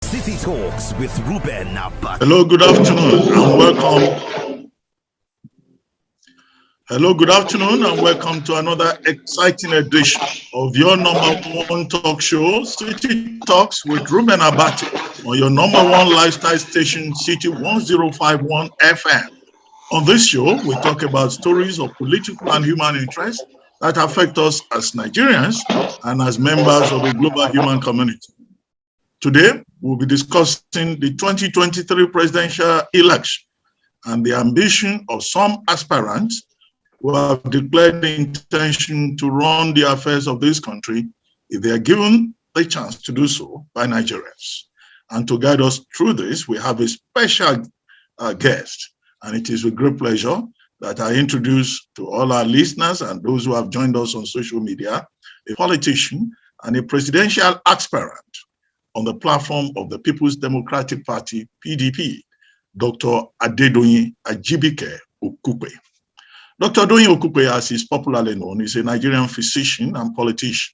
CityTalks with Reuben, Abati. Hello, good afternoon and welcome. Hello, good afternoon and welcome to another exciting edition of your number one talk show, City Talks with Reuben Abati, on your number one lifestyle station, City 1051 FM. On this show, we talk about stories of political and human interest that affect us as Nigerians and as members of the global human community. Today, we'll be discussing the 2023 presidential election and the ambition of some aspirants who have declared the intention to run the affairs of this country if they are given the chance to do so by Nigerians. And to guide us through this, we have a special guest, and it is with great pleasure that I introduce to all our listeners and those who have joined us on social media, a politician and a presidential aspirant on the platform of the People's Democratic Party, PDP, Dr. Doyin Okupe. Dr. Doyin Okupe, as is popularly known, is a Nigerian physician and politician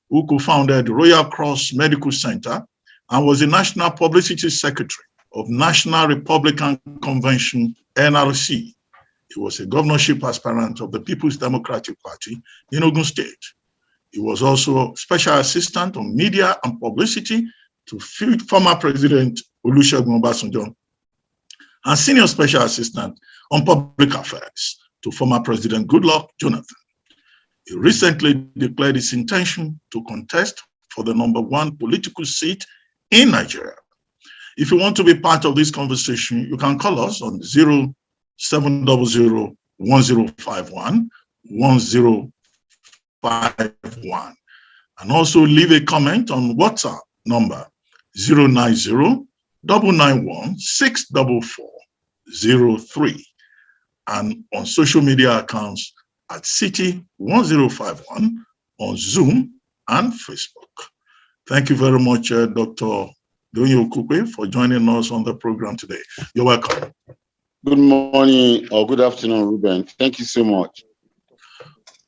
who co-founded the Royal Cross Medical Center and was the National Publicity Secretary of National Republican Convention, NRC. He was a governorship aspirant of the People's Democratic Party in Ogun State. He was also special assistant on media and publicity to former President Olusegun Obasanjo and senior special assistant on public affairs to former President Goodluck Jonathan. He recently declared his intention to contest for the #1 political seat in Nigeria. If you want to be part of this conversation, you can call us on 0700 1051 1051 and also leave a comment on WhatsApp number 090 991 64403 and on social media accounts at City 1051 on Zoom and Facebook. Thank you very much, Dr. Doyin Okupe, for joining us on the program today. You're welcome. Good morning or good afternoon, Reuben. Thank you so much.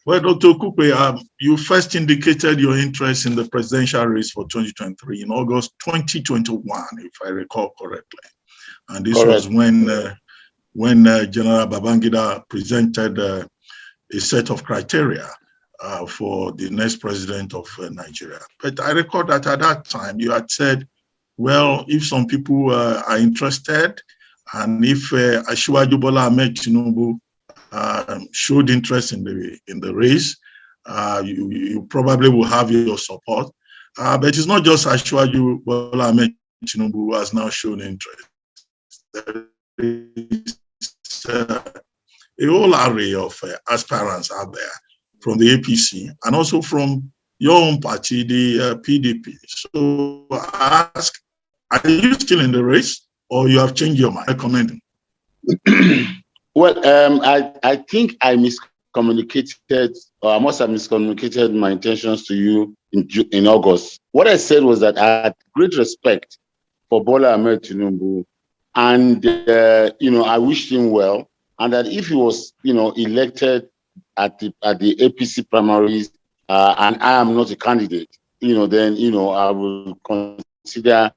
Well, Dr. Okupe, you first indicated your interest in the presidential race for 2023 in August 2021, if I recall correctly. And this was when General Babangida presented a set of criteria for the next president of Nigeria. But I recall that at that time you had said, well, if some people are interested, and if Asiwaju Bola Ahmed Tinubu showed interest in the race, you probably will have your support. But it's not just Asiwaju Bola Ahmed Tinubu who has now shown interest. There is a whole array of aspirants out there from the APC and also from your own party, the PDP. So I ask, are you still in the race or you have changed your mind? Recommending. Well, I think I miscommunicated, or I must have miscommunicated my intentions to you in August. What I said was that I had great respect for Bola Ahmed Tinubu, and I wished him well, and that if he was, elected at the APC primaries, and I am not a candidate, then I will consider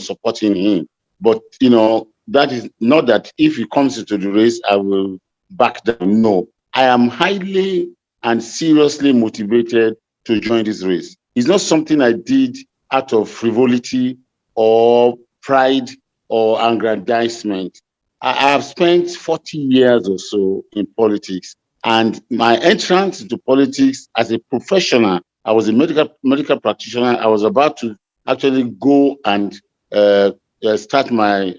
supporting him. But that is not that if he comes into the race, I will back down. No, I am highly and seriously motivated to join this race. It's not something I did out of frivolity or pride or aggrandizement. I have spent 40 years or so in politics, and my entrance into politics as a professional, I was a medical practitioner. I was about to actually go and start my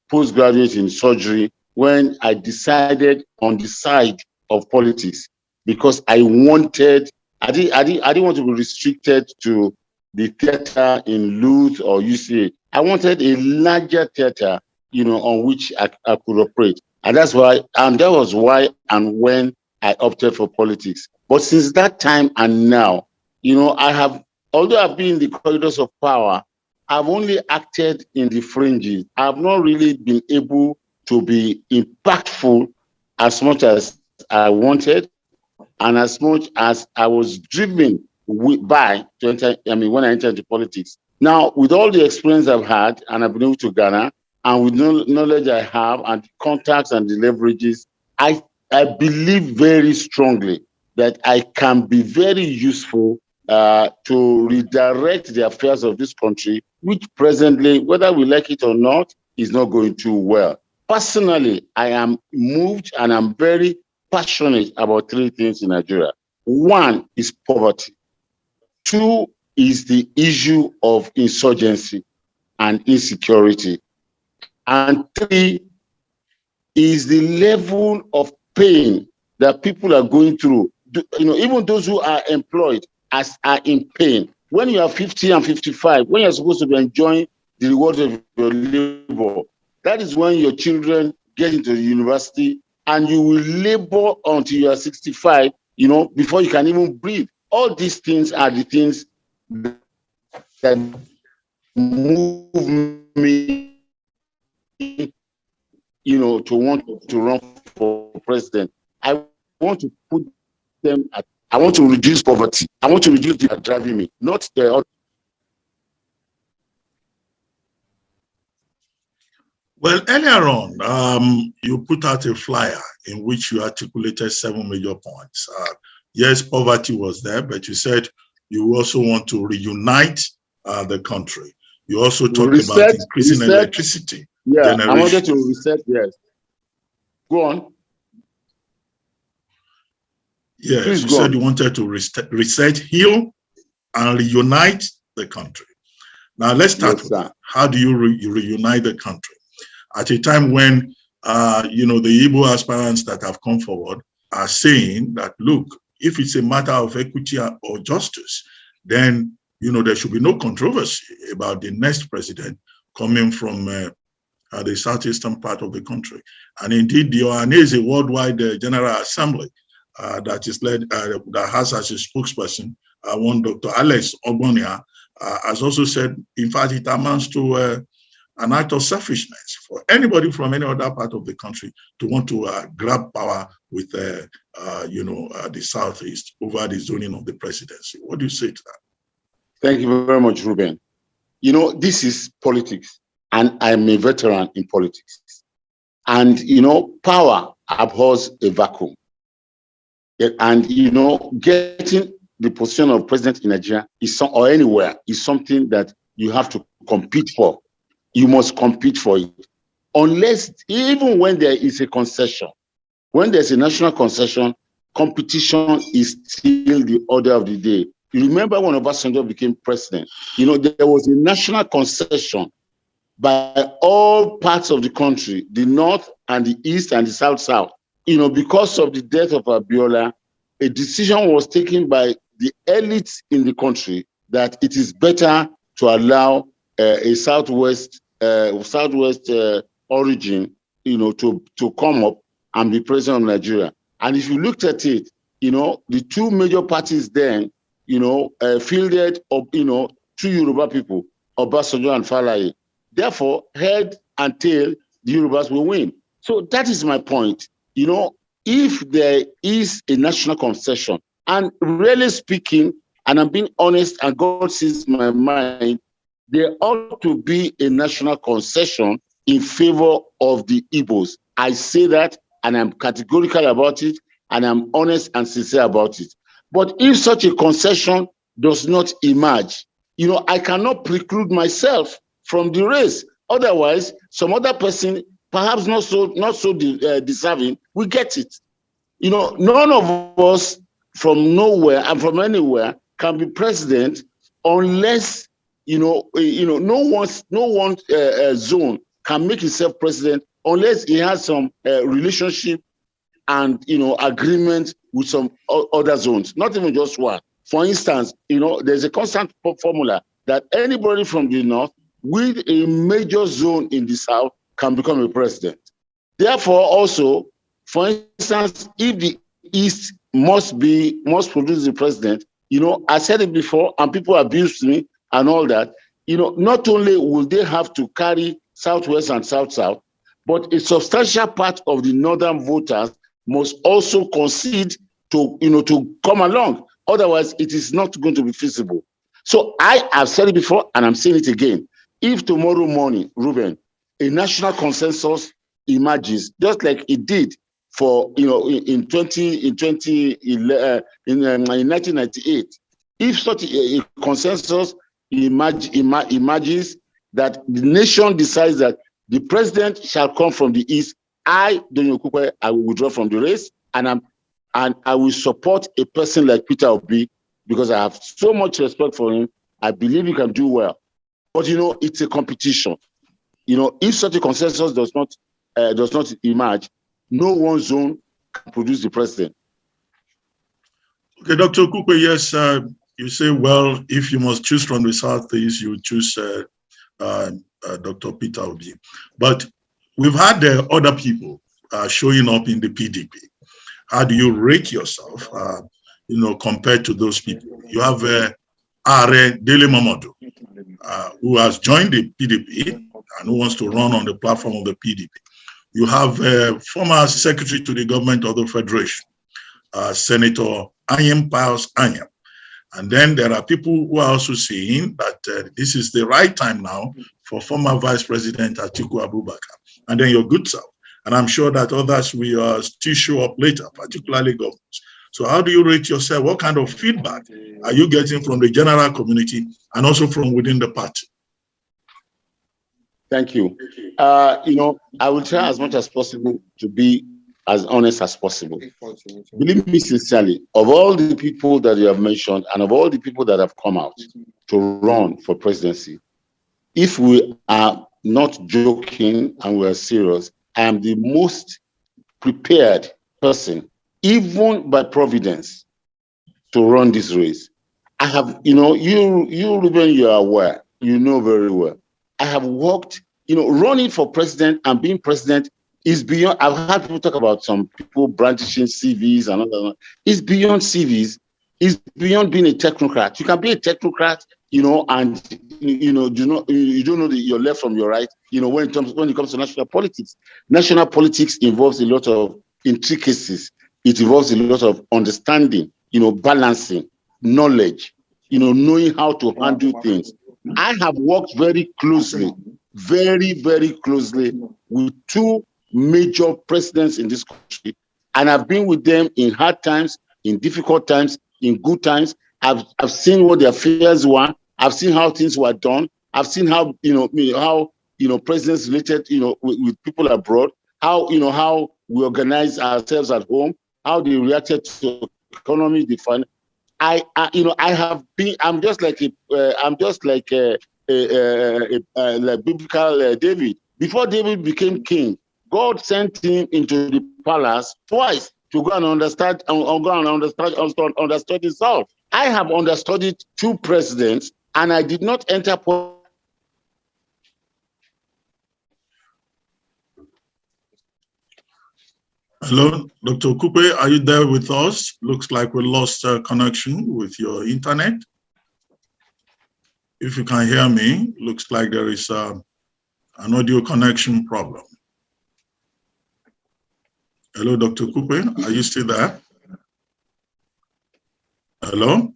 postgraduate in surgery when I decided on the side of politics, because I didn't want to be restricted to the theater in Louth or UCA. I wanted a larger theater, on which I could operate. And that was why and when I opted for politics. But since that time and now, although I've been in the corridors of power, I've only acted in the fringes. I've not really been able to be impactful as much as I wanted and as much as I was driven buy to enter. I mean, when I entered into politics. Now, with all the experience I've had, and I've been able to Ghana, and with the knowledge I have, and the contacts and the leverages, I believe very strongly that I can be very useful to redirect the affairs of this country, which presently, whether we like it or not, is not going too well. Personally, I am moved and I'm very passionate about three things in Nigeria. One is poverty. Two is the issue of insurgency and insecurity. And three is the level of pain that people are going through. Even those who are employed are in pain. When you are 50 and 55, when you're supposed to be enjoying the rewards of your labor, that is when your children get into the university and you will labor until you are 65, before you can even breathe. All these things are the things that move me, to want to run for president. I want to put them at, I want to reduce poverty. I want to reduce the driving me, not the. Well, earlier on, you put out a flyer in which you articulated 7 major points. Yes, poverty was there, but you said you also want to reunite the country. You also talked about increasing electricity generation. I wanted to reset, yes. Go on. Yes, please you said you wanted to reset, heal, and reunite the country. Now, let's start with that. How do you reunite the country? At a time when, the Igbo aspirants that have come forward are saying that, look, if it's a matter of equity or justice, then, there should be no controversy about the next president coming from the southeastern part of the country. And indeed, the Ohanese Worldwide General Assembly that is led, that has as a spokesperson, one Dr. Alex Ogbonia, has also said, in fact, it amounts to an act of selfishness for anybody from any other part of the country to want to grab power with, the Southeast over the zoning of the presidency. What do you say to that? Thank you very much, Reuben. This is politics, and I'm a veteran in politics. And, power abhors a vacuum. And, getting the position of president in Nigeria or anywhere is something that you have to compete for. You must compete for it. Unless, even when there is a concession, when there's a national concession, competition is still the order of the day. You remember when Obasanjo became president, there was a national concession by all parts of the country, the north and the east and the south. Because of the death of Abiola, a decision was taken by the elites in the country that it is better to allow a southwest origin, to come up and be president of Nigeria. And if you looked at it, the two major parties then, fielded up, two Yoruba people, Obasanjo and Falaye. Therefore, head and tail, the Yorubas will win. So that is my point. If there is a national concession, and really speaking, and I'm being honest, and God sees my mind, there ought to be a national concession in favor of the Igbos. I say that, and I'm categorical about it, and I'm honest and sincere about it. But if such a concession does not emerge, I cannot preclude myself from the race. Otherwise, some other person, perhaps not so deserving, will get it. None of us from nowhere and from anywhere can be president unless no one zone can make himself president unless he has some relationship and agreement with some other zones, not even just one. For instance, there's a constant formula that anybody from the north with a major zone in the south can become a president. Therefore, also, for instance, if the east must produce the president, I said it before, and people abused me and all that. Not only will they have to carry southwest and south-south, but a substantial part of the northern voters must also concede to come along. Otherwise, it is not going to be feasible. So I have said it before, and I'm saying it again. If tomorrow morning, Reuben, a national consensus emerges, just like it did for in 1998, if such a consensus emerges that the nation decides that the president shall come from the east, I, Doyin Okupe, I will withdraw from the race, and I will support a person like Peter Obi, because I have so much respect for him. I believe he can do well. But it's a competition. If such a consensus does not emerge, no one zone can produce the president. Okay, Dr. Okupe, yes, you say, well, if you must choose from the Southeast, you choose Dr. Peter Obi. But we've had other people showing up in the PDP. How do you rate yourself, compared to those people? You have Are Dele Momodu, who has joined the PDP and who wants to run on the platform of the PDP. You have former Secretary to the Government of the Federation, Senator Anyim Pius Anyim. And then there are people who are also saying that this is the right time now for former Vice President Atiku Abubakar, and then your good self. And I'm sure that others will still show up later, particularly governors. So how do you rate yourself? What kind of feedback are you getting from the general community and also from within the party? Thank you. I will try as much as possible to be as honest as possible. Believe me sincerely, of all the people that you have mentioned and of all the people that have come out to run for presidency, if we are not joking and we are serious, I am the most prepared person, even by providence, to run this race. I have, you, Reuben, you are aware, you know very well. I have worked, running for president and being president is beyond. I've had people talk about some people brandishing CVs and all that. It's beyond CVs. It's beyond being a technocrat. You can be a technocrat, and you don't know your left from your right. When it comes to national politics. National politics involves a lot of intricacies. It involves a lot of understanding, balancing, knowledge, knowing how to handle things. I have worked very closely, very, very closely with two major presidents in this country, and I've been with them in hard times, in difficult times, in good times. I've seen what their affairs were. I've seen how things were done. I've seen how presidents related with people abroad. How we organize ourselves at home. How they reacted to economy, the fund. I have been. I'm just like biblical David. Before David became king, God sent him into the palace twice to go and understand himself. I have understudied two presidents, and I did not enter. Hello, Dr. Okupe, are you there with us? Looks like we lost connection with your internet. If you can hear me, looks like there is an audio connection problem. Hello, Dr. Okupe, are you still there? Hello?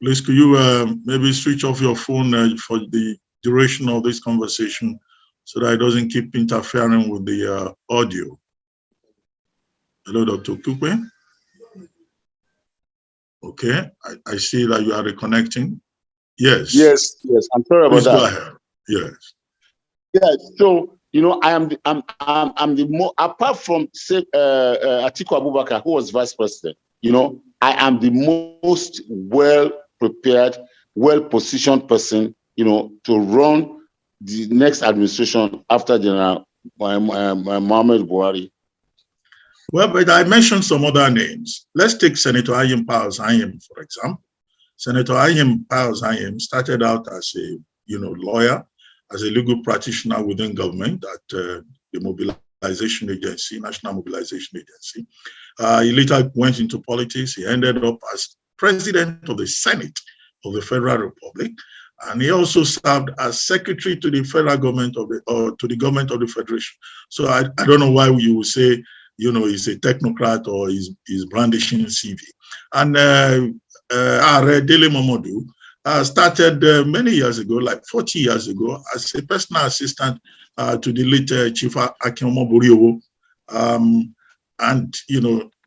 Please, could you maybe switch off your phone for the duration of this conversation so that it doesn't keep interfering with the audio? Hello, Dr. Okupe. Okay, I see that you are reconnecting. Yes. Yes. I'm sorry about that. Go ahead. Yes. Yeah. So I'm the more, apart from Atiku Abubakar, who was vice president. I am the most well prepared, well positioned person. To run the next administration after General Muhammad Buhari. Well, but I mentioned some other names. Let's take Senator Anyim Pius Anyim, for example. Senator Anyim Pius Anyim started out as a lawyer, as a legal practitioner within government at the Mobilization Agency, National Mobilization Agency. He later went into politics. He ended up as president of the Senate of the Federal Republic. And he also served as secretary to the federal government to the government of the Federation. So I don't know why you would say is a technocrat or is brandishing CV. And Are Dele Momodu started many years ago, like 40 years ago, as a personal assistant to the late Chief Akinomo Boriowo. And,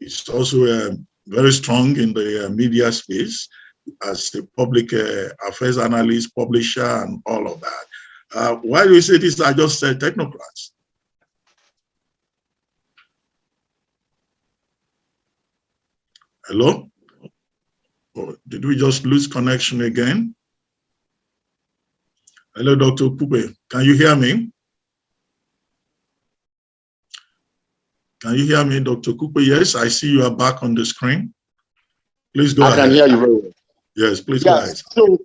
it's also very strong in the media space as a public affairs analyst, publisher, and all of that. Why do you say these are just technocrats? Hello? Oh, did we just lose connection again? Hello, Dr. Okupe. Can you hear me? Can you hear me, Dr. Okupe? Yes, I see you are back on the screen. Please go ahead. I can hear you very well. Yes, please go ahead. So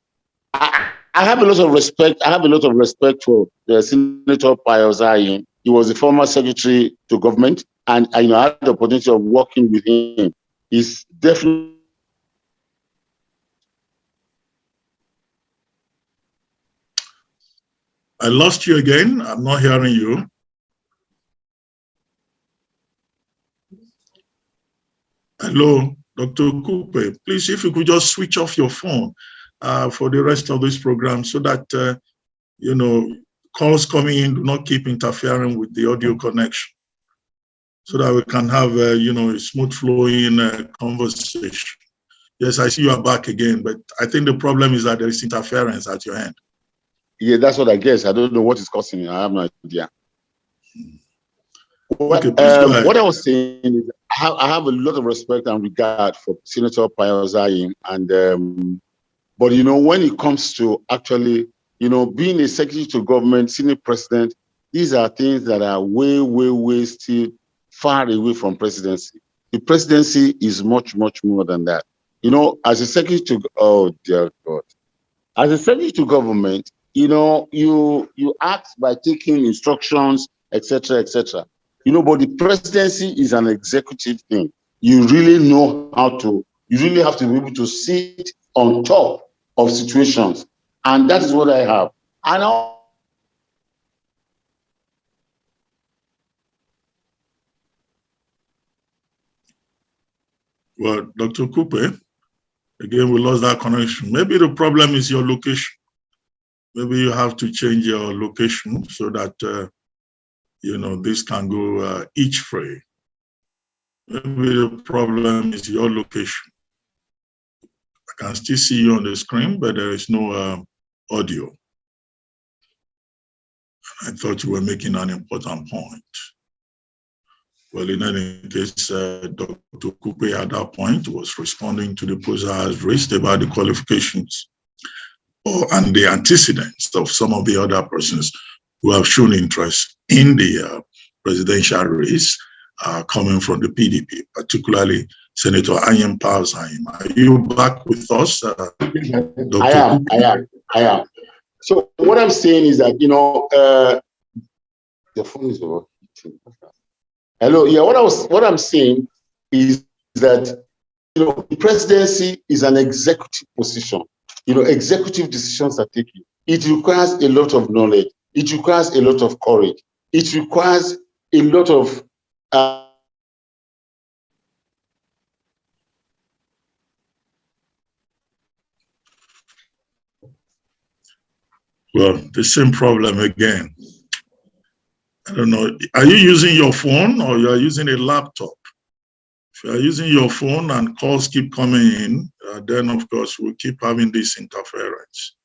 I have a lot of respect. I have a lot of respect for Senator Pius Ayin. He was the former secretary to government, and I had the opportunity of working with him. He's definitely. I lost you again. I'm not hearing you. Hello, Dr. Okupe. Please, if you could just switch off your phone for the rest of this program so that, calls coming in do not keep interfering with the audio connection so that we can have, a smooth flowing conversation. Yes, I see you are back again, but I think the problem is that there is interference at your end. Yeah, that's what I guess. I don't know what is causing it. I have no idea. Okay, what I was saying is I have a lot of respect and regard for Senator Pius Ayin, and but when it comes to actually being a secretary to government, senior president, these are things that are way, way, way still far away from presidency. The presidency is much, much more than that. As a secretary to as a secretary to government, you act by taking instructions, etc., etc. But the presidency is an executive thing. You really have to be able to sit on top of situations. And that is what I have. And well, Dr. Okupe, again, we lost that connection. Maybe the problem is your location. Maybe you have to change your location so that, this can go each frame. Maybe the problem is your location. I can still see you on the screen, but there is no audio. I thought you were making an important point. Well, in any case, Dr. Okupe at that point was responding to the post I has raised about the qualifications and the antecedents of some of the other persons who have shown interest in the presidential race coming from the PDP, particularly Senator Ayin Pius Ayin. Are you back with us, Dr. I am. So what I'm saying is that, the phone is overheating. Hello, yeah, what I'm saying is that, the presidency is an executive position. Executive decisions are taken. It requires a lot of knowledge. It requires a lot of courage. It requires a lot of well, the same problem again. I don't know. Are you using your phone or you are using a laptop? If you are using your phone and calls keep coming in, then of course we'll keep having this interference.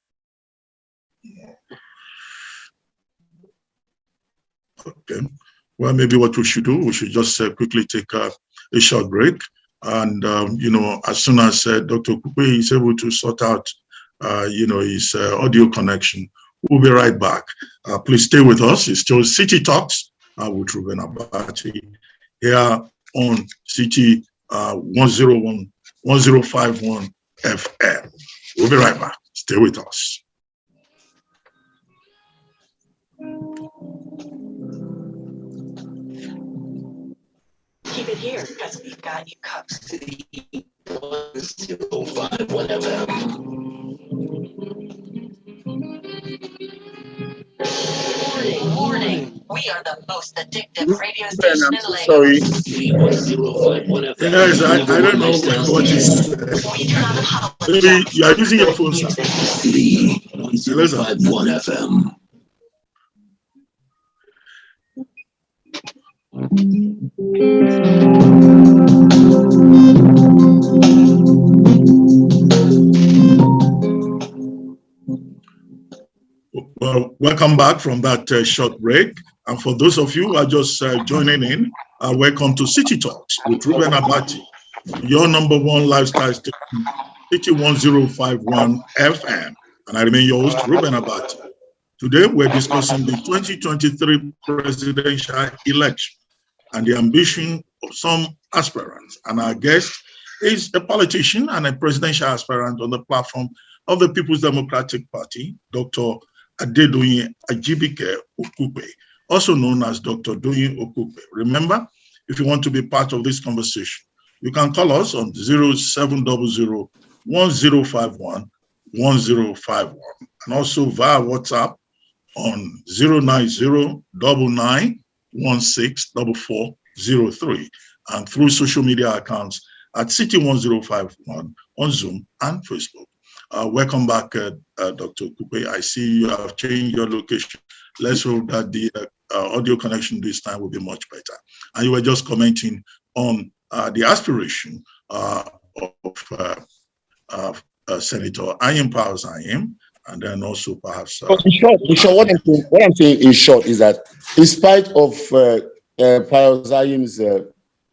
Okay. Well, maybe what we should do, we should just quickly take a short break. And, as soon as Dr. Okupe is able to sort out, his audio connection, we'll be right back. Please stay with us. It's still City Talks with Reuben Abati here on City 101, 1051 FM. We'll be right back. Stay with us. Keep it here because we've got you covered. City 105 FM. Warning. We are the most addictive radio Reuben, station I'm in so Lagos. sorry. 1051 FM. Yes, I don't know what you said. We turn on the holiday Maybe you are using your phone, music. sir. The 1051 FM. Well, welcome back from that short break. And for those of you who are just joining in, welcome to City Talks with Reuben Abati, your number one lifestyle station, City 1051 FM. And I remain your host, Reuben Abati. Today, we're discussing the 2023 presidential election and the ambition of some aspirants. And our guest is a politician and a presidential aspirant on the platform of the People's Democratic Party, Dr. Doyin Okupe, also known as Dr. Doyin Okupe. Remember, if you want to be part of this conversation, you can call us on 0700 1051 1051 and also via WhatsApp on 09099164403 and through social media accounts at City1051 on Zoom and Facebook. Welcome back, Dr. Okupe. I see you have changed your location. Let's hope that the audio connection this time will be much better. And you were just commenting on the aspiration of Senator Ayim Powers Ayim, and then also perhaps. In short, what I'm saying in short is that, in spite of Powers Ayim's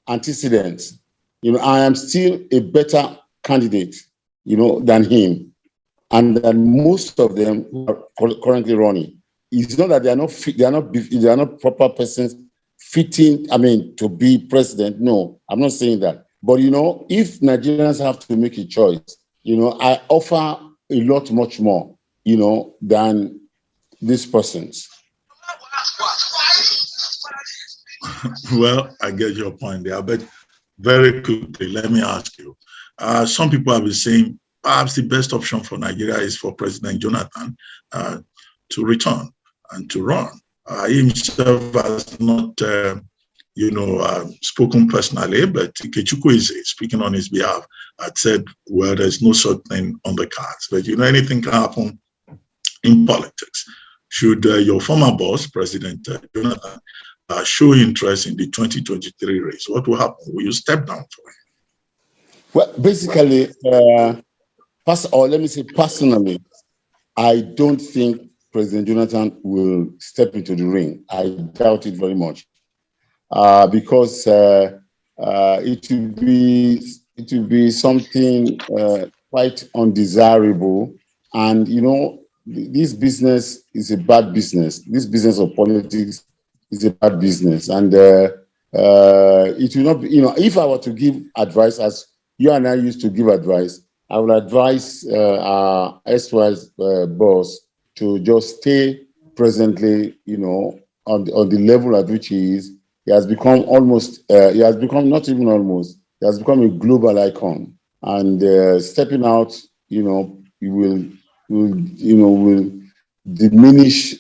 antecedents, I am still a better candidate, than him, and than most of them who are currently running. It's not that they are not proper persons fitting, to be president. No, I'm not saying that. But if Nigerians have to make a choice, I offer a lot much more, than these persons. Well, I get your point there, but very quickly, let me ask you. Some people have been saying perhaps the best option for Nigeria is for President Jonathan to return and to run. He himself has not, spoken personally, but Ikechukwu is speaking on his behalf. Had said, well, there's no such thing on the cards, but anything can happen in politics. Should your former boss, President Jonathan, show interest in the 2023 race, what will happen? Will you step down for him? Well, basically, let me say personally, I don't think President Jonathan will step into the ring. I doubt it very much, because it will be something quite undesirable. And this business is a bad business. This business of politics is a bad business, and it will not be. If I were to give advice, as you and I used to give advice, I would advise our SY's boss to just stay presently, on the level at which he is. He has become he has become a global icon. And stepping out, will diminish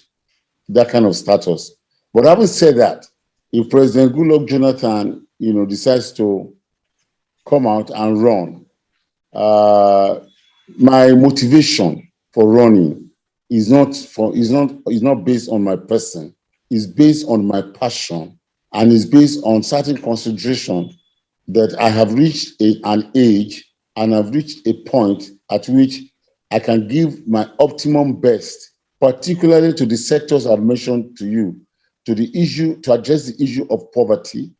that kind of status. But having said that, if President Goodluck Jonathan, decides to come out and run, my motivation for running is not based on my person. It's based on my passion, and it's based on certain consideration that I have reached an age, and I've reached a point at which I can give my optimum best, particularly to the sectors I've mentioned to you, to address the issue of poverty,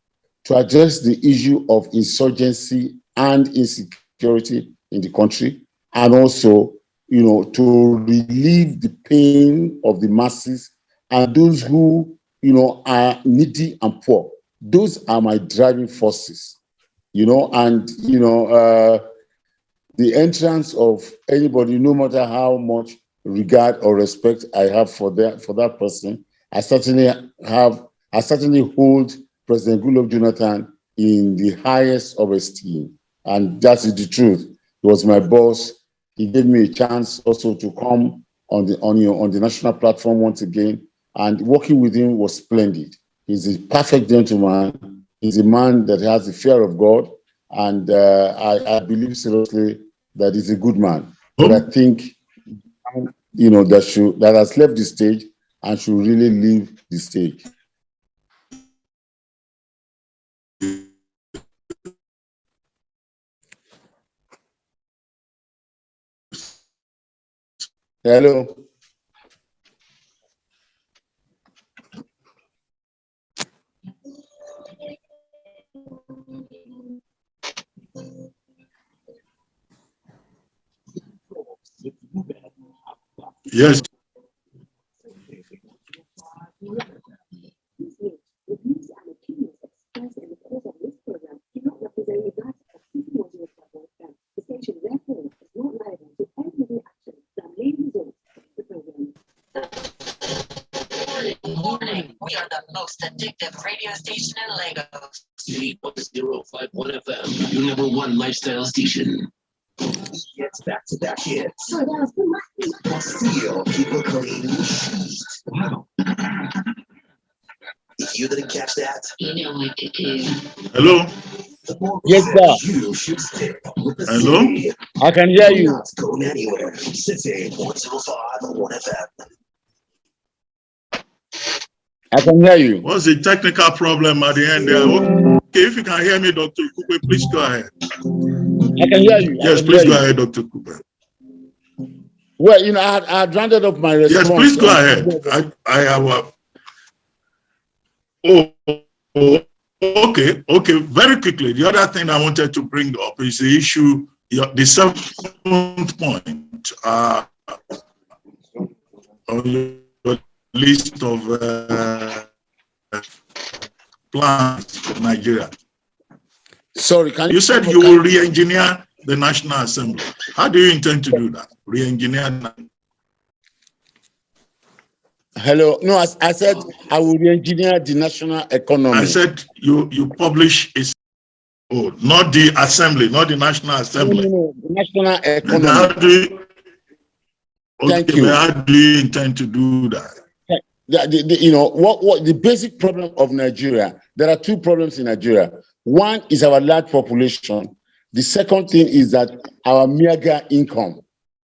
to address the issue of insurgency and insecurity in the country, and also, to relieve the pain of the masses and those who, are needy and poor. Those are my driving forces, and, the entrance of anybody, no matter how much regard or respect I have for that person, I certainly hold President Goodluck Jonathan in the highest of esteem. And that is the truth. He was my boss. He gave me a chance also to come on the national platform once again and working with him was splendid. He's a perfect gentleman. He's a man that has the fear of God, and I believe seriously that he's a good man. But I think, that has left the stage and should really leave the stage. Hello. Yes. Warning, we are the most addictive radio station in Lagos. City 1051 FM, your number one lifestyle station. Hits back-to-back hits. Feel people clean sheets. Wow. You didn't catch that? You know what to do. Hello. Yes, sir. You should stay with the Hello? city. I can hear you. Not going anywhere. City 1051 FM. I can hear you. What's the technical problem at the end there? Okay, if you can hear me, Dr. Okupe, please go ahead. I can hear you. Yes, please go ahead, Dr. Okupe. Well, I had rounded up my response. Yes, please go ahead. I have okay. Very quickly, the other thing I wanted to bring up is the issue, the 7th point on your list of plans for Nigeria. Sorry, You said you will re-engineer the National Assembly. How do you intend to do that? Re-engineer? Hello. No, I said I will re-engineer the national economy. I said you publish not the assembly, not the National Assembly. No, the national economy. How do you, Thank you. How do you intend to do that? What the basic problem of Nigeria, there are two problems in Nigeria. One is our large population. The second thing is that our meager income.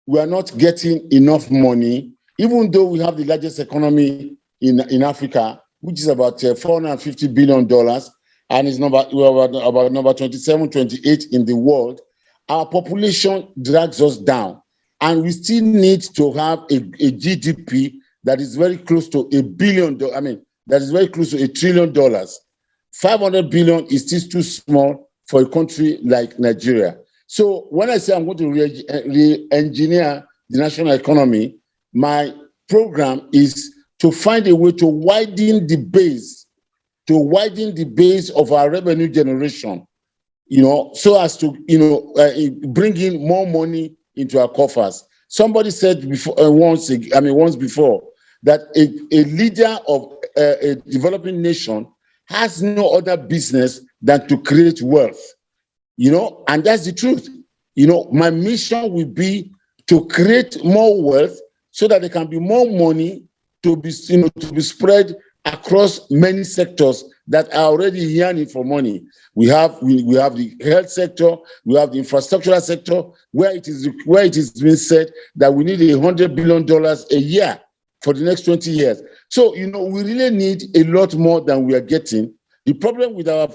We are not getting enough money, even though we have the largest economy in Africa, which is about $450 billion, and is about number 27, 28 in the world. Our population drags us down, and we still need to have a GDP that is very close to $1 billion. That is very close to $1 trillion. 500 billion is still too small for a country like Nigeria. So when I say I'm going to re-engineer the national economy, my program is to find a way to widen the base of our revenue generation, so as to, bring in more money into our coffers. Somebody said once before that a leader of a developing nation has no other business than to create wealth, and that's the truth. My mission will be to create more wealth so that there can be more money to be spread across many sectors that are already yearning for money. We have the health sector, we have the infrastructural sector, where it is being said that we need $100 billion a year for the next 20 years. So, we really need a lot more than we are getting. The problem with our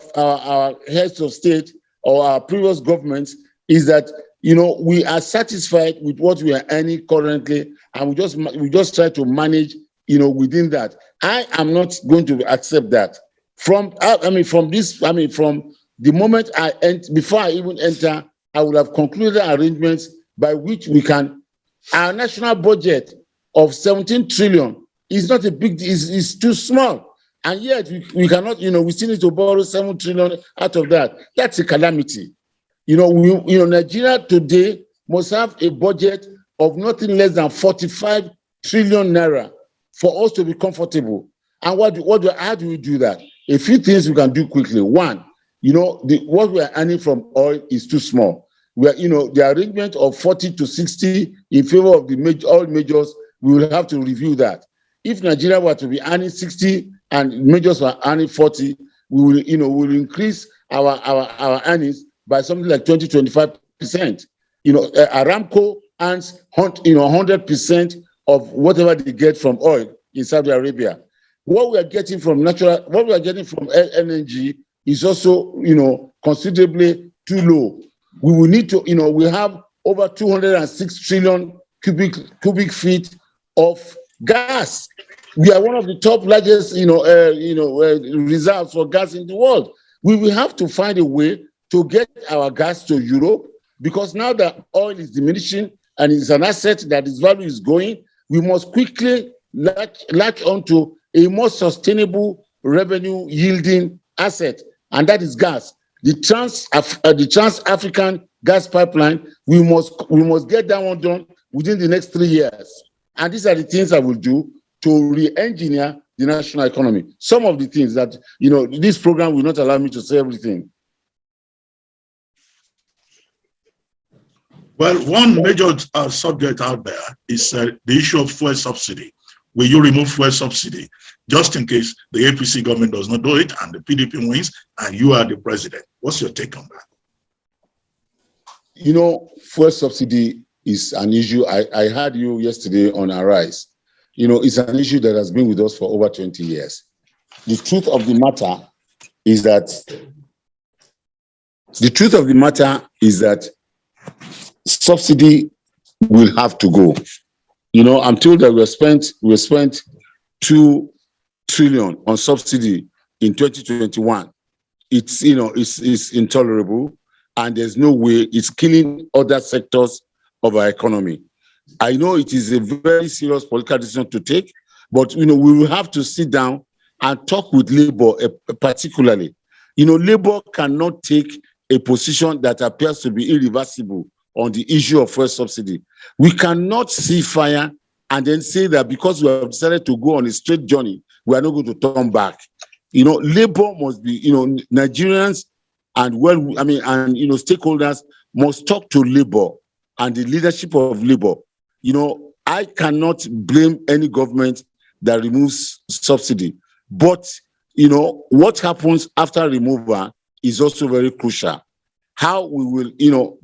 heads of state or our previous governments is that, we are satisfied with what we are earning currently, and we just try to manage, within that. I am not going to accept that. From the moment before I even enter, I will have concluded arrangements by which our national budget of 17 trillion is not a big, is too small. And yet we cannot, we still need to borrow 7 trillion out of that. That's a calamity. Nigeria today must have a budget of nothing less than 45 trillion naira for us to be comfortable. And how do we do that? A few things we can do quickly. One, what we are earning from oil is too small. The arrangement of 40 to 60 in favor of all majors, we will have to review that. if Nigeria were to be earning 60 and majors were earning 40, we will, will increase our earnings by something like 20-25%. Aramco earns 100% of whatever they get from oil in Saudi Arabia. What we are getting from LNG is also, considerably too low. We will need to, we have over 206 trillion cubic feet of gas. We are one of the top largest, reserves for gas in the world. We will have to find a way to get our gas to Europe, because now that oil is diminishing and it's an asset that its value is going, we must quickly latch onto a more sustainable revenue yielding asset, and that is gas. The Trans-African gas pipeline, we must get that one done within the next 3 years. And these are the things I will do to re-engineer the national economy. Some of the things that, this program will not allow me to say everything. Well, one major subject out there is the issue of fuel subsidy. Will you remove fuel subsidy just in case the APC government does not do it and the PDP wins and you are the president? What's your take on that? Fuel subsidy is an issue. I heard you yesterday on Arise. It's an issue that has been with us for over 20 years. The truth of the matter is that subsidy will have to go. I'm told that we spent 2 trillion on subsidy in 2021. It's intolerable, and there's no way. It's killing other sectors of our economy. I know it is a very serious political decision to take, but we will have to sit down and talk with Labour, particularly. Labour cannot take a position that appears to be irreversible on the issue of fuel subsidy. We cannot see fire and then say that because we have decided to go on a straight journey, we are not going to turn back. Labour must be, Nigerians and stakeholders must talk to Labour and the leadership of Labour. I cannot blame any government that removes subsidy, but what happens after removal is also very crucial. How we will,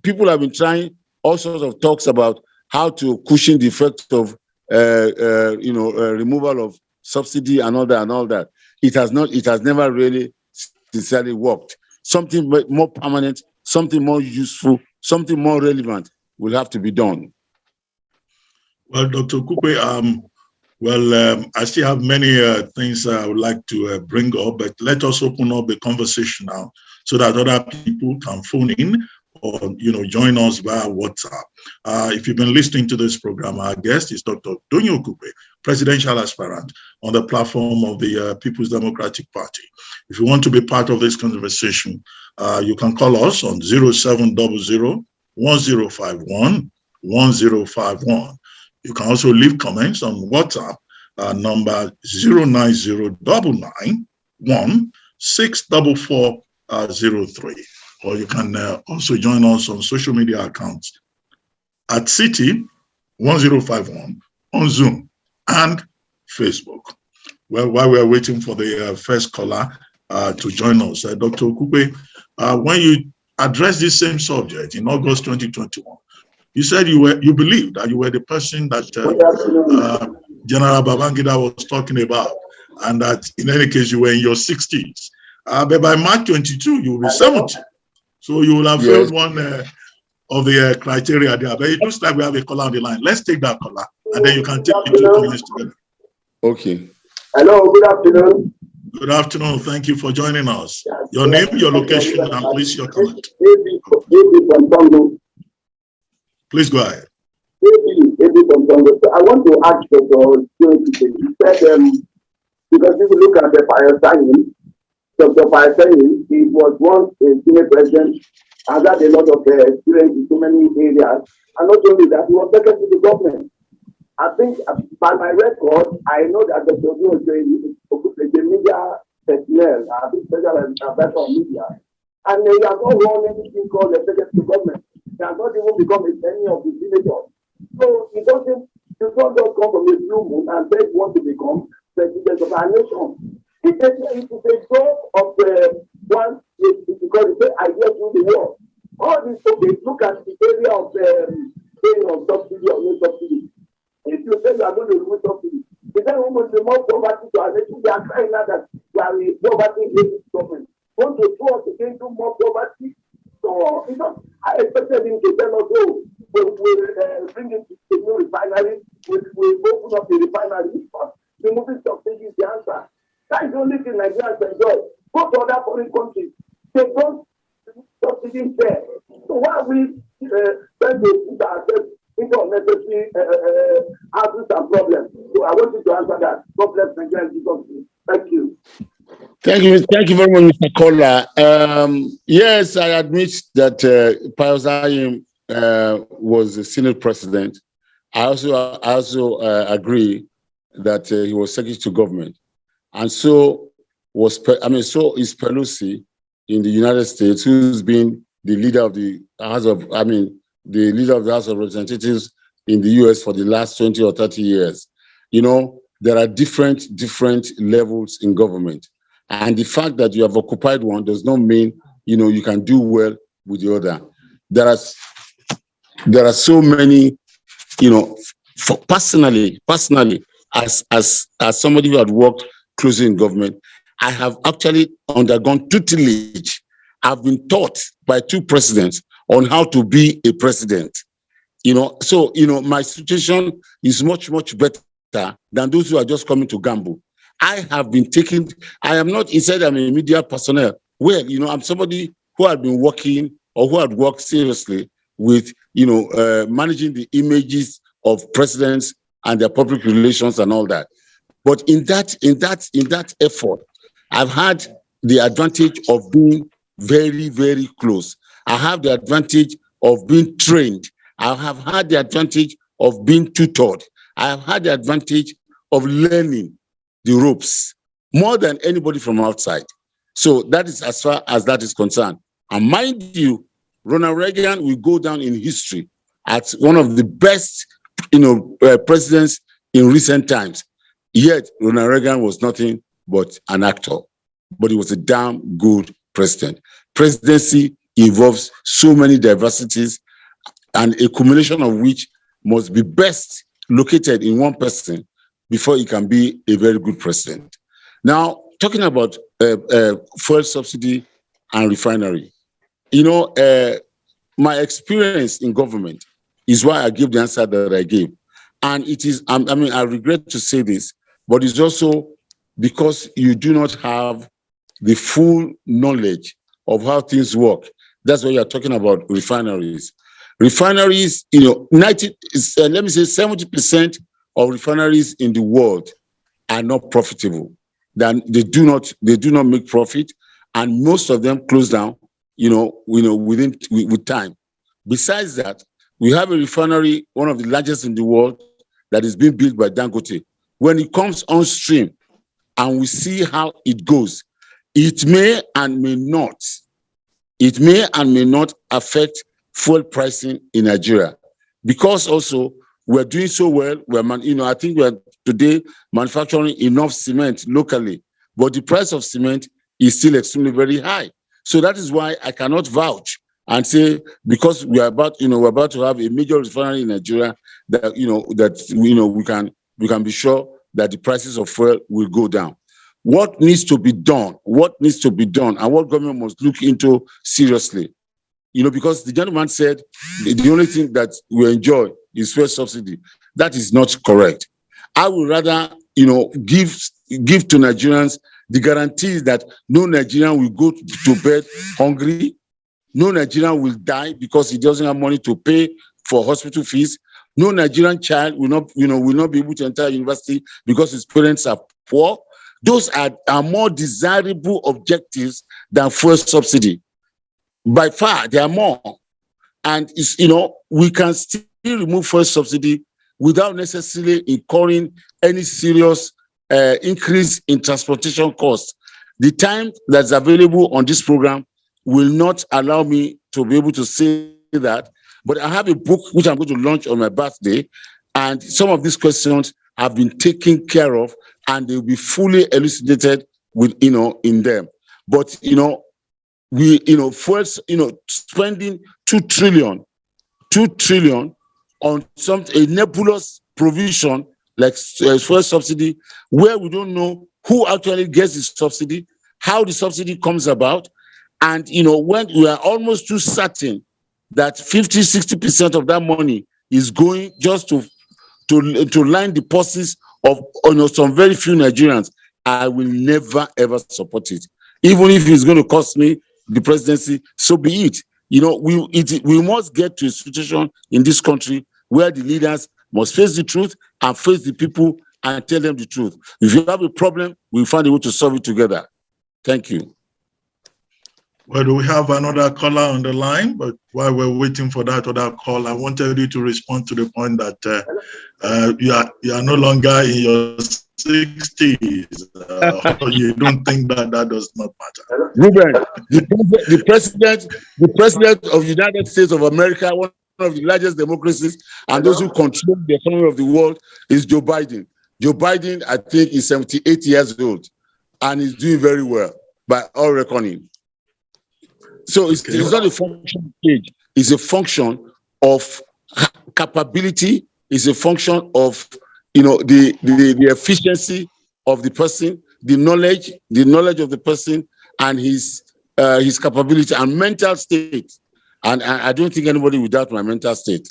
people have been trying all sorts of talks about how to cushion the effect of, removal of subsidy and all that. It has never really sincerely worked. Something more permanent, something more useful, something more relevant will have to be done. Well, Dr. Okupe, I still have many things I would like to bring up, but let us open up the conversation now so that other people can phone in or join us via WhatsApp. If you've been listening to this program, our guest is Dr. Doyin Okupe, presidential aspirant on the platform of the People's Democratic Party. If you want to be part of this conversation, you can call us on 0700-1051-1051. You can also leave comments on WhatsApp, number 09099164403. Or you can also join us on social media accounts at City 1051 on Zoom and Facebook. Well, while we are waiting for the first caller to join us, Dr. Okupe, when you addressed this same subject in August 2021, you said you believed that you were the person that General Babangida was talking about, and that in any case you were in your 60s. But by March 22, you will be 70. So you will have failed one of the criteria there. But it looks like we have a caller on the line. Let's take that caller, and then you can take the two comments together. Okay. Hello, good afternoon. Good afternoon. Thank you for joining us. Your name, your location, and please your comment. Please go ahead. So I want to ask Dr. Doyin Okupe. He said, because if you look at the fire signing, Dr. Fire-Saying, he was once a senior president, has had a lot of experience in so many areas, and not only that, he was secretary to the government. I think, by my record, I know that Dr. Doyin Okupe is a media personnel, a big special advisor on media, and he has not run anything called the secretary to government. He has not even become any of the senators. So he doesn't You don't just come from a blue moon and then want to become president of our nation. It is a job of one because they say idea to the world. All this okay, look at the area of paying of subsidy or no subsidy. If you say you are going to remove subsidy, is there going to be more poverty to our nation? They are crying now that we are a poverty-hating government. Want to throw us into more poverty? So, I expected him to tell us, oh, we'll bring it to the new refinery, we'll open up the refinery. Removing subsidy is the answer. That is the only thing Nigerians enjoy. Go to other foreign countries. They don't subsidy there. So why are we trying to put ourselves into unnecessary hazards and problems? So I want you to answer that. God bless Nigerians. Thank you. Thank you very much, Mr. Kola. Yes, I admit that Pius Ayim was the Senate president. I also agree that he was secretary to government, and so is Pelosi in the United States, who's been the leader of the House of Representatives in the US for the last 20 or 30 years. There are different levels in government. And the fact that you have occupied one does not mean, you can do well with the other. There are so many, personally, as somebody who had worked closely in government, I have actually undergone tutelage. I've been taught by two presidents on how to be a president. So my situation is much better than those who are just coming to gamble. I am not, he said I'm a media personnel. Well, I'm somebody who had been working or who had worked seriously with, managing the images of presidents and their public relations and all that. But in that effort, I've had the advantage of being very, very close. I have the advantage of being trained. I have had the advantage of being tutored. I have had the advantage of learning the ropes more than anybody from outside. So that is as far as that is concerned. And mind you, Ronald Reagan will go down in history as one of the best, presidents in recent times. Yet Ronald Reagan was nothing but an actor, but he was a damn good president. Presidency involves so many diversities, and a combination of which must be best located in one person before he can be a very good president. Now, talking about fuel subsidy and refinery, my experience in government is why I gave the answer that I gave. And it is, I regret to say this, but it's also because you do not have the full knowledge of how things work. That's why you're talking about refineries. Refineries, let me say 70% of refineries in the world are not profitable. Then they do not make profit, and most of them close down, with time. Besides that, we have a refinery, one of the largest in the world, that is being built by Dangote. When it comes on stream and we see how it goes, it may and may not affect fuel pricing in Nigeria, because also we're doing so well. I think we're today manufacturing enough cement locally, but the price of cement is still extremely very high. So that is why I cannot vouch and say, because we're about to have a major refinery in Nigeria, that we can be sure that the prices of fuel will go down. What needs to be done, and what government must look into seriously, because the gentleman said the only thing that we enjoy is fuel subsidy. That is not correct. I would rather, give to Nigerians the guarantees that no Nigerian will go to bed hungry, no Nigerian will die because he doesn't have money to pay for hospital fees, no Nigerian child will not be able to enter university because his parents are poor. Those are more desirable objectives than fuel subsidy. By far, there are more. And we can still remove fuel subsidy without necessarily incurring any serious increase in transportation costs. The time that's available on this program will not allow me to be able to say that, but I have a book which I'm going to launch on my birthday, And some of these questions have been taken care of, and they will be fully elucidated with, in them. But, we, first, spending 2 trillion on a nebulous provision like fuel subsidy, where we don't know who actually gets the subsidy, how the subsidy comes about. And, when we are almost too certain that 50-60% of that money is going just to line the purses of some very few Nigerians, I will never ever support it. Even if it's going to cost me the presidency, so be it. We must get to a situation in this country where the leaders must face the truth and face the people and tell them the truth. If you have a problem, we'll find a way to solve it together. Thank you. Well, do we have another caller on the line? But while we're waiting for that other call, I wanted you to respond to the point that you are no longer in your 60s. You don't think that does not matter. Reuben, the president of the United States of America, one of the largest democracies, and those who control the economy of the world, is Joe Biden. Joe Biden, I think, is 78 years old, and he's doing very well by all reckoning. So it's not a function of age; it's a function of capability. It's a function of the efficiency of the person, the knowledge of the person, and his capability and mental state. And I don't think anybody will doubt my mental state.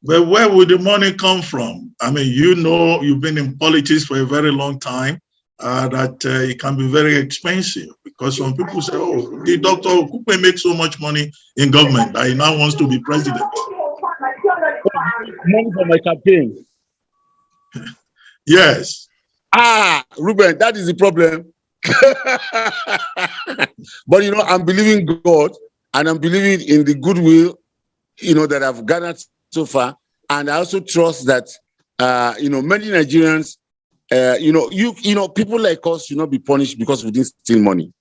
But where would the money come from? I mean, you've been in politics for a very long time. That it can be very expensive, because some people say, oh, the Dr. Okupe makes so much money in government that he now wants to be president. Money for my campaign. Yes. Reuben, that is the problem. But I'm believing God, and I'm believing in the goodwill, that I've gathered so far. And I also trust that, many Nigerians, people like us should not be punished because we didn't steal money.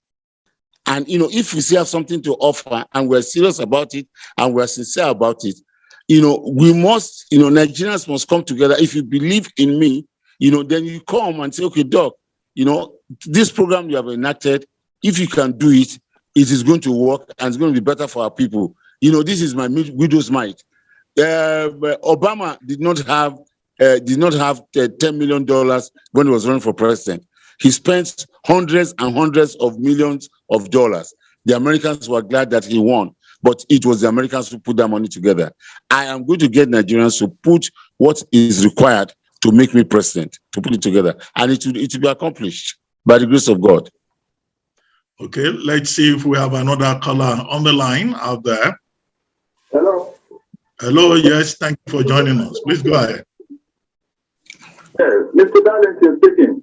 And, if we still have something to offer and we're serious about it and we're sincere about it, we must, Nigerians must come together. If you believe in me, then you come and say, okay, Doc, this program you have enacted, if you can do it, it is going to work and it's going to be better for our people. This is my widow's mite. Obama did not have $10 million when he was running for president. He spent hundreds and hundreds of millions of dollars. The Americans were glad that he won, but it was the Americans who put that money together. I am going to get Nigerians to put what is required to make me president, to put it together, and it will be accomplished by the grace of God. Okay, let's see if we have another caller on the line out there. Hello. Hello, yes, thank you for joining us. Please go ahead. Yes, Mr. Darlington speaking.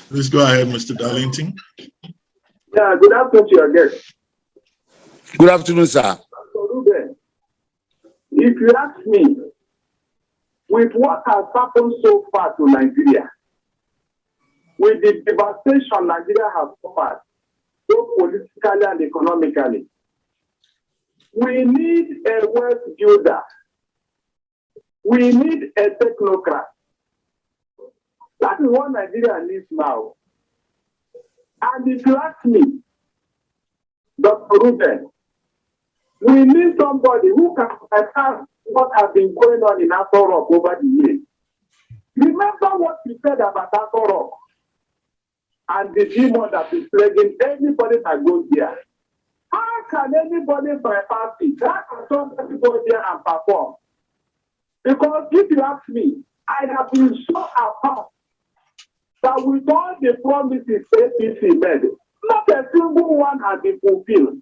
Please go ahead, Mr. Darlington. Yeah, good afternoon to your guest. Good afternoon, sir. So, Reuben, if you ask me, with what has happened so far to Nigeria, with the devastation Nigeria has suffered, both politically and economically, we need a wealth builder. We need a technocrat. That is what Nigeria needs now. And if you ask me, Dr. Reuben, we need somebody who can understand what has been going on in Aso Rock over the years. Remember what you said about Aso Rock and the demon that is plaguing anybody that goes there. How can anybody bypass it? How can somebody go there and perform? Because if you ask me, I have been so apart that with all the promises APC made, not a single one has been fulfilled.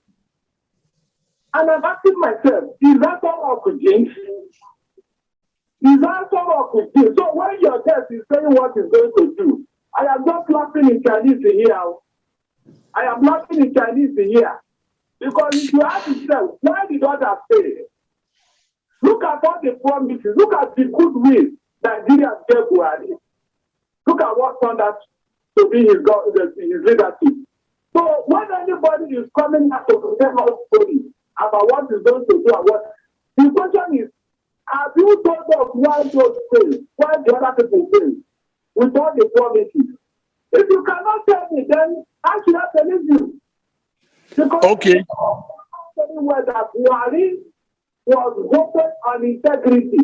And I'm asking myself, is that all of jinx? Is that all of jinx? So when your guest is saying what he's going to do, I am not laughing in Chinese here. I am laughing in Chinese here. Because if you ask yourself, why did others fail? Look at all the promises. Look at the goodwill Nigeria gave Buhari. Look at what turned out to be his leadership. So when anybody is coming out to tell us stories about what he's going to do and what, the question is, Have you told us why those fail? Why the other people fail? With all the promises. If you cannot tell me, then how should I believe you? Because Okay. anywhere that Buhari was voted on integrity.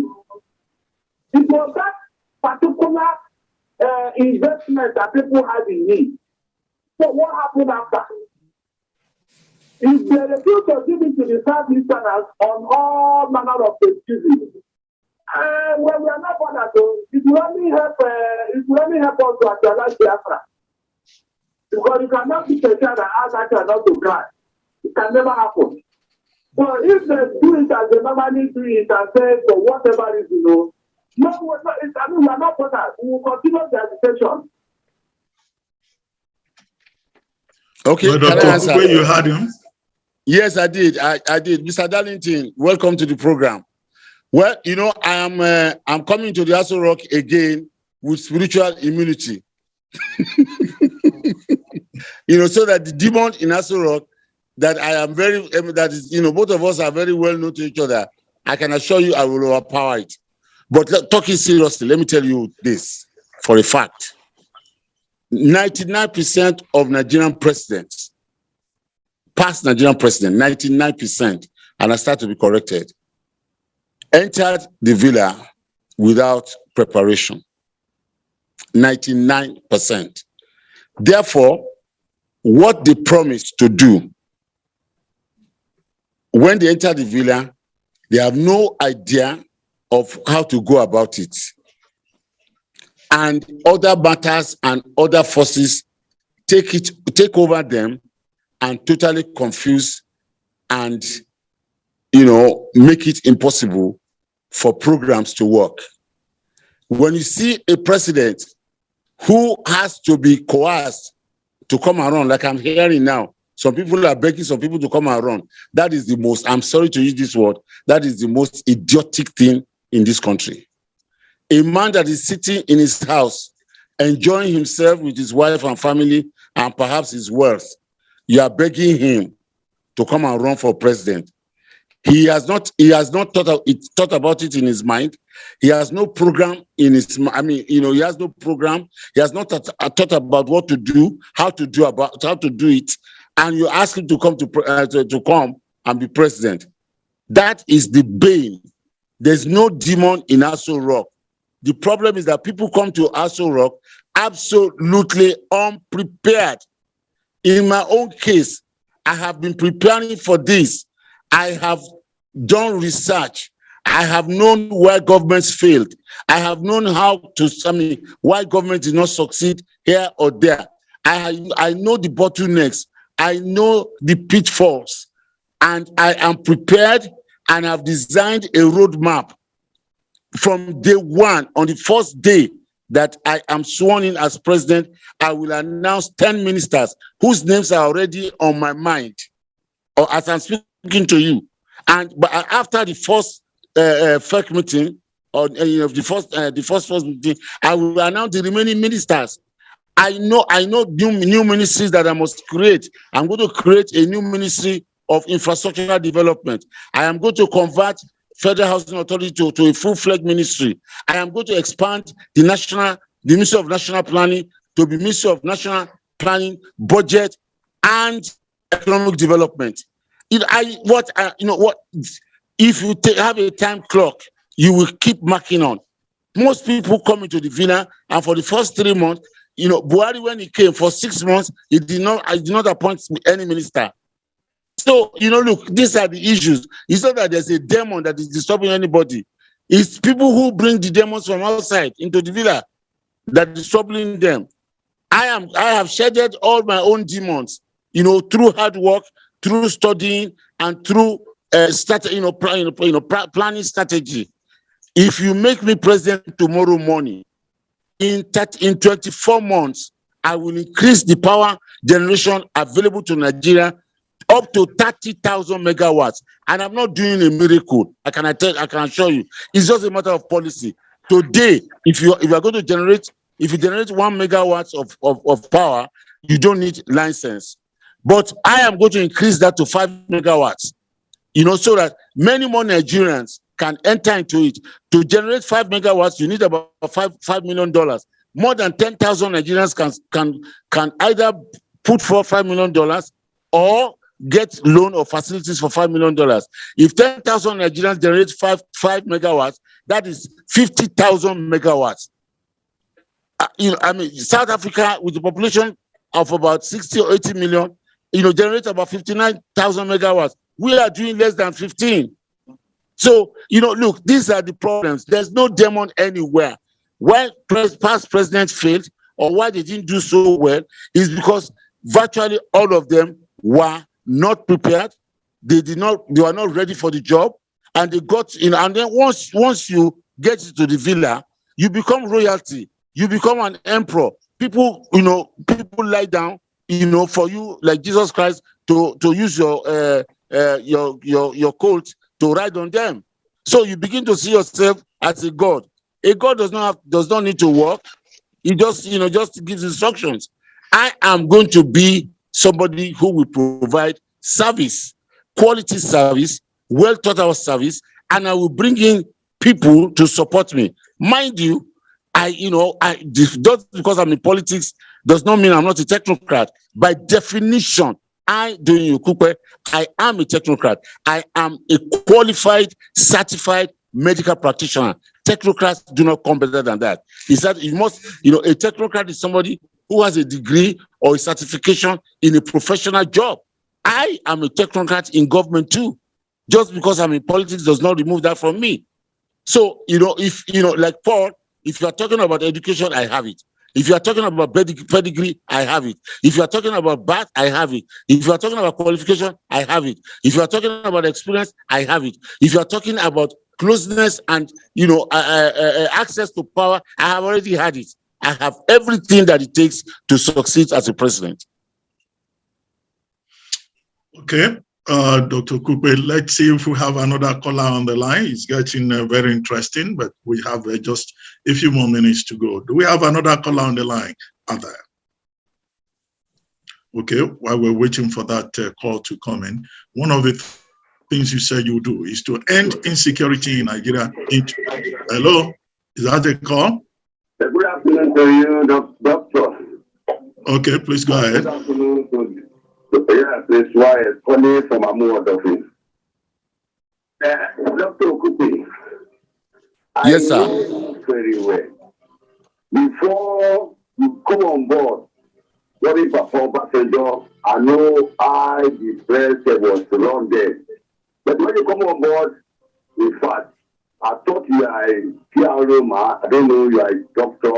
It was that particular investment that people had in need. So what happened after? If they refuse to give it to the Southeasterners on all manner of excuses, when we are not bothered, it will only help. It will only help us to actualize Biafra. Because you cannot be a child and ask that child not to cry. It can never happen. So if they do it as they normally do it and say for whatever reason, no, we are not bothered. We will continue the agitation. Okay. Well, Can I Dr. answer? Okupe, you had him. Yes, I did. I did. Mr. Darlington, welcome to the program. Well, you know, I'm coming to the Aso Rock again with spiritual immunity. You know, so that the demon in Aso Rock that I am very, that is, you know, both of us are very well known to each other. I can assure you I will overpower it. But talking seriously, let me tell you this for a fact. 99% of Nigerian presidents, past Nigerian president, 99%, and I start to be corrected, entered the villa without preparation. 99%. Therefore, what they promised to do when they enter the villa, they have no idea of how to go about it. And other matters and other forces take over them and totally confuse and, you know, make it impossible for programs to work. When you see a president who has to be coerced to come around, like I'm hearing now, some people are begging some people to come around. That is the most, I'm sorry to use this word, that is the most idiotic thing in this country. A man that is sitting in his house, enjoying himself with his wife and family and perhaps his wealth, you are begging him to come and run for president. He has not thought about it in his mind. He has no program in his, he has no program. He has not thought about what to do, how to do it. And you ask him to come to come and be president. That is the bane. There's no demon in Aso Rock. The problem is that people come to Aso Rock absolutely unprepared. In my own case, I have been preparing for this. I have done research. I have known why governments failed. I have known why government did not succeed here or there. I know the bottlenecks. I know the pitfalls. And I am prepared and have designed a roadmap from day one. On the first day that I am sworn in as president, I will announce 10 ministers whose names are already on my mind, or as I'm speaking to you. But after the first FEC meeting, or the first meeting, I will announce the remaining ministers. I know new ministries that I must create. I'm going to create a new ministry of infrastructural development. I am going to convert Federal Housing Authority to a full-fledged ministry. I am going to expand the Ministry of National Planning to be Ministry of National Planning, Budget, and Economic Development. If you have a time clock, you will keep marking on. Most people come into the villa, and for the first 3 months, Buhari, when he came for 6 months, I did not appoint any minister. So, look, these are the issues. It's not that there's a demon that is disturbing anybody. It's people who bring the demons from outside into the villa that is troubling them. I have shedded all my own demons, through hard work, through studying, and through planning strategy. If you make me president tomorrow morning, in 24 months, I will increase the power generation available to Nigeria up to 30,000 megawatts. And I'm not doing a miracle. I can assure you. It's just a matter of policy. Today, if you are going to generate 1 megawatt of power, you don't need license. But I am going to increase that to 5 megawatts, so that many more Nigerians can enter into it. To generate 5 megawatts, you need about $5 million. More than 10,000 Nigerians can either put for $5 million or get loan or facilities for $5 million. If 10,000 Nigerians generate 5 megawatts, that is 50,000 megawatts. South Africa, with the population of about 60 or 80 million, generates about 59,000 megawatts. We are doing less than 15. So, look, these are the problems. There's no demon anywhere. Why past presidents failed or why they didn't do so well is because virtually all of them were not prepared. They were not ready for the job, and they got and then once you get to the villa, you become royalty. You become an emperor. People lie down, for you, like Jesus Christ, to use your colt to ride on them. So you begin to see yourself as a god. A god does not need to work. He just gives instructions. I am going to be somebody who will provide service, quality service, well thought out service, and I will bring in people to support me. Mind you, just because I'm in politics does not mean I'm not a technocrat. By definition, Doyin Okupe, I am a technocrat. I am a qualified, certified medical practitioner. Technocrats do not come better than that. Is that you must, a technocrat is somebody who has a degree or a certification in a professional job. I am a technocrat in government too. Just because I'm in politics does not remove that from me. So, if, like Paul, if you are talking about education, I have it. If you are talking about pedigree, I have it. If you are talking about birth, I have it. If you are talking about qualification, I have it. If you are talking about experience, I have it. If you are talking about closeness and, access to power, I have already had it. I have everything that it takes to succeed as a president. Okay. Dr. Okupe, let's see if we have another caller on the line. It's getting very interesting, but we have just a few more minutes to go. Do we have another caller on the line out there? Okay, while we're waiting for that call to come in, one of the things you said you do is to end insecurity in Nigeria. Hello, is that a call? Good afternoon to you, Doctor. Okay, please go ahead. Good afternoon to you. Yes, this why it's calling from Amu office. Dr. Okupe, Yes, sir. I know very well. Before you come on board, what if a former passenger, I know the press was wrong there. But when you come on board, in fact, I thought you are a PRO man. I don't know, you are a doctor,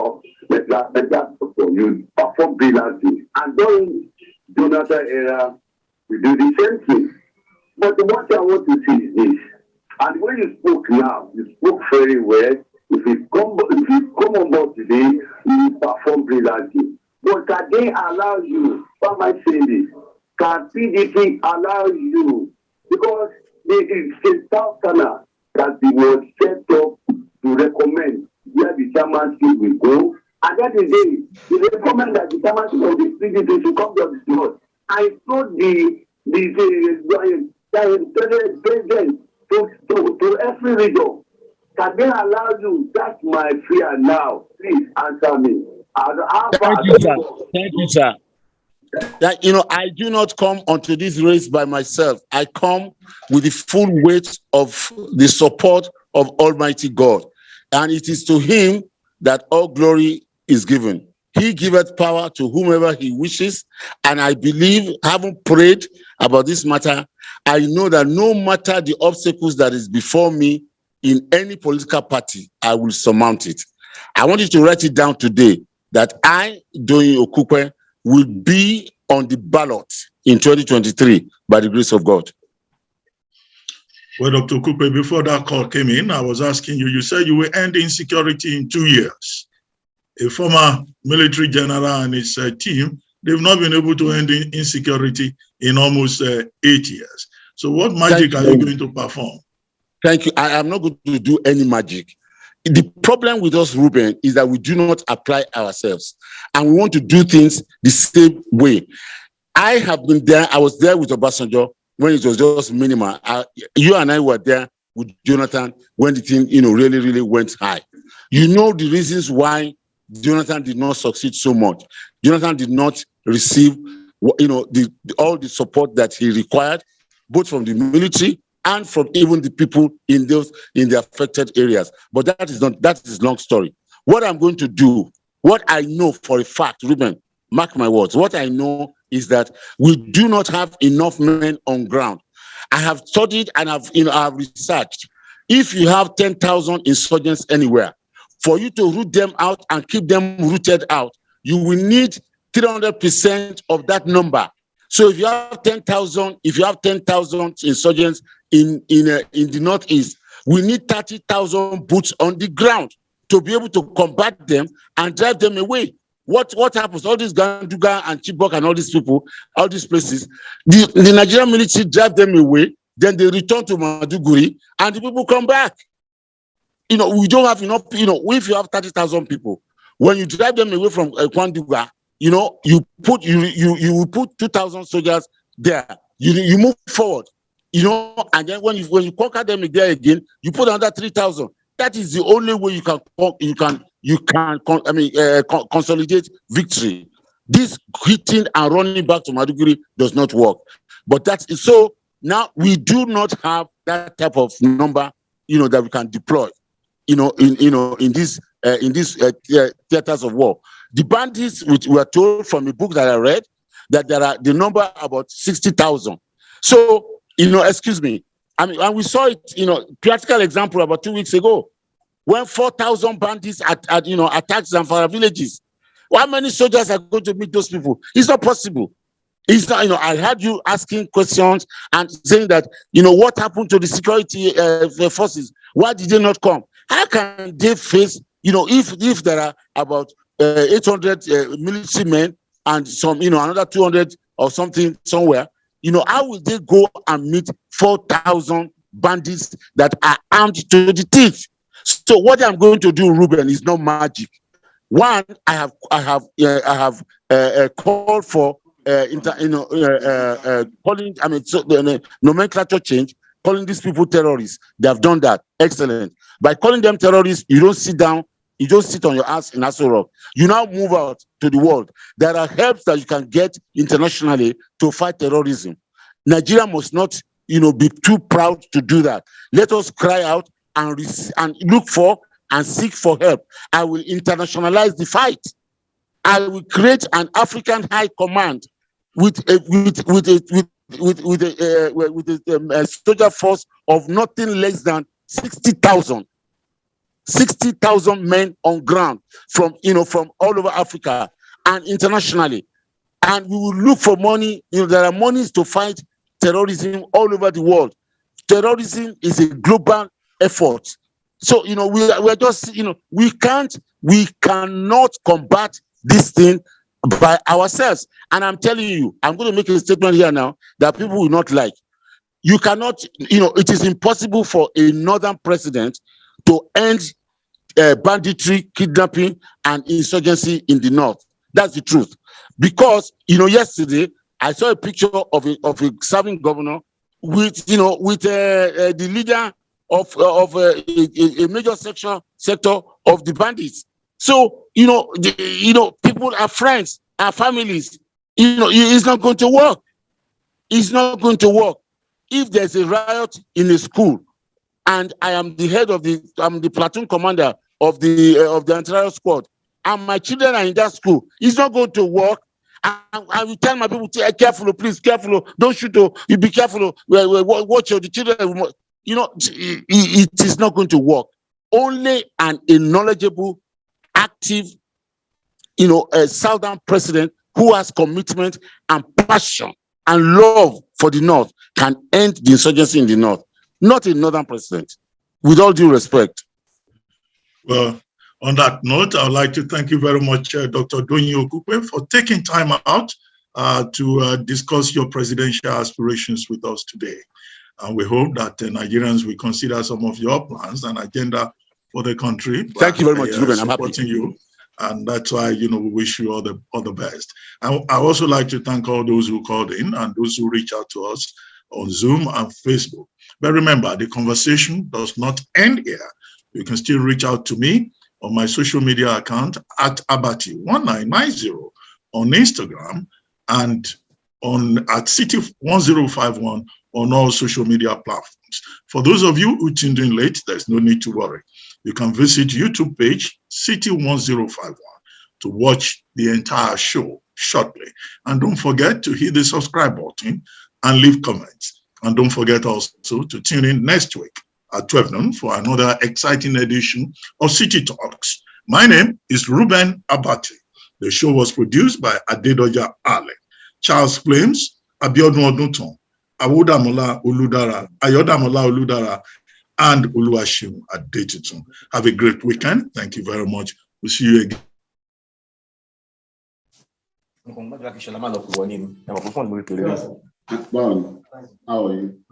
but that's doctor. You perform brilliantly. And during Jonathan era, we do the same thing. But what I want to see is this. And when you spoke now, you spoke very well. If you come on board today, you perform brilliantly. But can they allow you? Why am I saying this? Can PDP allow you? Because the South Ghana that was set up to recommend where the chairmanship will go. And that is it. They recommend that the chairmanship of the PDP should come to the north. I saw the president to every region. Can they allow you? That's my fear now. Please answer me. Thank you, sir. Thank you, sir. That I do not come onto this race by myself. I come with the full weight of the support of Almighty God, and it is to Him that all glory is given. He giveth power to whomever He wishes, and I believe, having prayed about this matter, I know that no matter the obstacles that is before me in any political party, I will surmount it. I want you to write it down today that I, Doyin Okupe, will be on the ballot in 2023 by the grace of God. Well, Dr. Okupe, before that call came in, I was asking you, you said you will end insecurity in 2 years. A former military general and his team, they've not been able to end insecurity in almost 8 years. So what magic are you going to perform? Thank you. I am not going to do any magic. The problem with us, Reuben, is that we do not apply ourselves, and we want to do things the same way. I have been there. I was there with Obasanjo when it was just minimal. You and I were there with Jonathan when the thing, really, really went high. You know the reasons why Jonathan did not succeed so much. Jonathan did not receive, all the support that he required, both from the military and from even the people in the affected areas. But that is long story. What I'm going to do, what I know for a fact, Reuben, mark my words, what I know is that we do not have enough men on ground. I have studied and I've researched. If you have 10,000 insurgents anywhere, for you to root them out and keep them rooted out, you will need 300% of that number. So if you have 10,000 insurgents in the Northeast, we need 30,000 boots on the ground to be able to combat them and drive them away. What happens? All these Ganduga and Chibok and all these people, all these places, the Nigerian military drive them away, then they return to Maduguri, and the people come back. We don't have enough, if you have 30,000 people, when you drive them away from Kwanduga, you will put 2,000 soldiers there. You move forward, and then when you conquer them there again, you put another 3,000. That is the only way you can consolidate victory. This hitting and running back to Maduguri does not work. But that's so now we do not have that type of number, that we can deploy, in these theaters of war. The bandits, which we are told from a book that I read, that there are the number about 60,000. So, excuse me. And we saw it, practical example about 2 weeks ago, when 4,000 bandits attacked Zamfara villages. How many soldiers are going to meet those people? It's not possible. It's not, I heard you asking questions and saying that, what happened to the security forces? Why did they not come? How can they face, if there are about 800 military men and some, another 200 or something somewhere, how will they go and meet 4,000 bandits that are armed to the teeth? So what I'm going to do, Reuben, is not magic. One, I have called for nomenclature change, calling these people terrorists. They have done that. Excellent. By calling them terrorists, you don't sit down. You don't sit on your ass in Aso Rock. You now move out to the world. There are helps that you can get internationally to fight terrorism. Nigeria must not, be too proud to do that. Let us cry out and look for and seek for help. I will internationalize the fight. I will create an African high command with a soldier force of nothing less than 60,000 men on ground from all over Africa and internationally. And we will look for money. There are monies to fight terrorism all over the world. Terrorism is a global effort. So, we're just, we cannot combat this thing by ourselves. And I'm telling you, I'm going to make a statement here now that people will not like. You cannot, it is impossible for a northern president to end banditry, kidnapping, and insurgency in the north. That's the truth. Because, yesterday, I saw a picture of a serving governor with the leader of a major sector of the bandits. So, people are friends, are families. It's not going to work. It's not going to work. If there's a riot in a school, and I am the head of I'm the platoon commander of the entire squad, and my children are in that school, it's not going to work. I will tell my people, careful, please, careful, don't shoot, you be careful, watch the children. It is not going to work. Only a knowledgeable, active, a southern president who has commitment and passion and love for the North can end the insurgency in the North. Not a northern president, with all due respect. Well, on that note, I would like to thank you very much, Dr. Doyin Okupe, for taking time out to discuss your presidential aspirations with us today. And we hope that Nigerians will consider some of your plans and agenda for the country. Thank you very much, Reuben. I'm happy. You. And that's why, we wish you all the best. And I also like to thank all those who called in and those who reach out to us on Zoom and Facebook. But remember, the conversation does not end here. You can still reach out to me on my social media account at Abati1990 on Instagram and at City1051 on all social media platforms. For those of you who tuned in late, there's no need to worry. You can visit YouTube page City1051 to watch the entire show shortly. And don't forget to hit the subscribe button and leave comments. And don't forget also to tune in next week at 12 noon for another exciting edition of City Talks. My name is Reuben Abati. The show was produced by Adedoja Ale, Charles Flames, Abiodun Odunton, Awodamola Oludara, Ayodamola Oludara, and Oluwashim Adetitun. Have a great weekend. Thank you very much. We'll see you again. How are you?